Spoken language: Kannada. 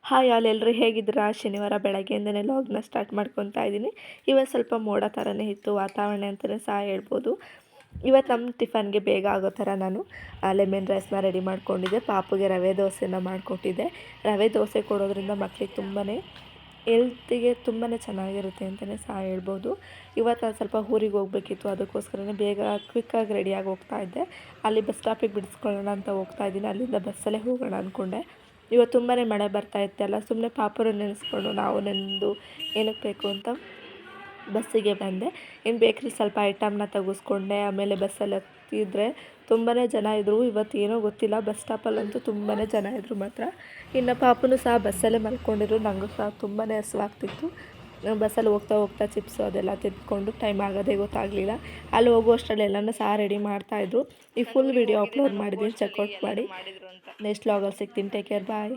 ಹಾಯ್ ಆಲ್ ಎಲ್ಲರೂ ಹೇಗಿದ್ದೀರಾ? ಶನಿವಾರ ಬೆಳಗ್ಗೆಯಿಂದನೇ ಲಾಗ್ನ ಸ್ಟಾರ್ಟ್ ಮಾಡ್ಕೊತಾ ಇದ್ದೀನಿ. ಇವತ್ತು ಸ್ವಲ್ಪ ಮೋಡ ಥರನೇ ಇತ್ತು ವಾತಾವರಣ ಅಂತಲೇ ಸಹ ಹೇಳ್ಬೋದು. ಇವತ್ತು ನಮ್ಮ ಟಿಫನ್ಗೆ ಬೇಗ ಆಗೋ ಥರ ನಾನು ಲೆಮನ್ ರೈಸ್ನ ರೆಡಿ ಮಾಡ್ಕೊಂಡಿದ್ದೆ. ಪಾಪುಗೆ ರವೆ ದೋಸೆನ ಮಾಡಿಕೊಟ್ಟಿದ್ದೆ. ರವೆ ದೋಸೆ ಕೊಡೋದ್ರಿಂದ ಮಕ್ಕಳಿಗೆ ತುಂಬಾ ಹೆಲ್ತಿಗೆ ತುಂಬಾ ಚೆನ್ನಾಗಿರುತ್ತೆ ಅಂತಲೇ ಸಹ ಹೇಳ್ಬೋದು. ಇವತ್ತು ನಾನು ಸ್ವಲ್ಪ ಊರಿಗೆ ಹೋಗಬೇಕಿತ್ತು, ಅದಕ್ಕೋಸ್ಕರನೇ ಬೇಗ ಕ್ವಿಕ್ಕಾಗಿ ರೆಡಿಯಾಗಿ ಹೋಗ್ತಾ ಇದ್ದೆ. ಅಲ್ಲಿ ಬಸ್ ಸ್ಟಾಪಿಗೆ ಬಿಡಿಸ್ಕೊಳ್ಳೋಣ ಅಂತ ಹೋಗ್ತಾ ಇದ್ದೀನಿ. ಅಲ್ಲಿಂದ ಬಸ್ಸಲ್ಲೇ ಹೋಗೋಣ ಅಂದ್ಕೊಂಡೆ. ಇವತ್ತು ತುಂಬಾ ಮಳೆ ಬರ್ತಾ ಇತ್ತಲ್ಲ, ಸುಮ್ಮನೆ ಪಾಪುನ ನೆನೆಸ್ಕೊಂಡು ನಾವು ನೆಂದು ಏನಕ್ಕೆ ಬೇಕು ಅಂತ ಬಸ್ಸಿಗೆ ಬಂದೆ. ಇನ್ನು ಬೇಕ್ರಿ ಸ್ವಲ್ಪ ಐಟಮ್ನ ತೆಗೆಸ್ಕೊಂಡೆ. ಆಮೇಲೆ ಬಸ್ಸಲ್ಲಿ ಹತ್ತಿದ್ರೆ ತುಂಬಾ ಜನ ಇದ್ದರು. ಇವತ್ತು ಏನೋ ಗೊತ್ತಿಲ್ಲ, ಬಸ್ ಸ್ಟಾಪಲ್ಲಂತೂ ತುಂಬಾ ಜನ ಇದ್ದರು ಮಾತ್ರ. ಇನ್ನು ಪಾಪುನು ಸಹ ಬಸ್ಸಲ್ಲೇ ಮಲ್ಕೊಂಡಿದ್ರು. ನನಗೂ ಸಹ ತುಂಬಾ ಹಸಿವಾಗ್ತಿತ್ತು. ಬಸ್ಸಲ್ಲಿ ಹೋಗ್ತಾ ಹೋಗ್ತಾ ಚಿಪ್ಸು ಅದೆಲ್ಲ ತಿಂದ್ಕೊಂಡು ಟೈಮ್ ಆಗೋದೇ ಗೊತ್ತಾಗಲಿಲ್ಲ. ಅಲ್ಲಿ ಹೋಗುವಷ್ಟರಲ್ಲಿ ಎಲ್ಲನೂ ಸಹ ರೆಡಿ ಮಾಡ್ತಾಯಿದ್ರು. ಈ ಫುಲ್ ವಿಡಿಯೋ ಅಪ್ಲೋಡ್ ಮಾಡಿದ್ದೀನಿ, ಚೆಕ್ಔಟ್ ಮಾಡಿ. ನೆಕ್ಸ್ಟ್ ವ್ಲಾಗಲ್ಲಿ ಸಿಗ್ತೀನಿ. ಟೇಕ್ ಕೇರ್, ಬಾಯ್.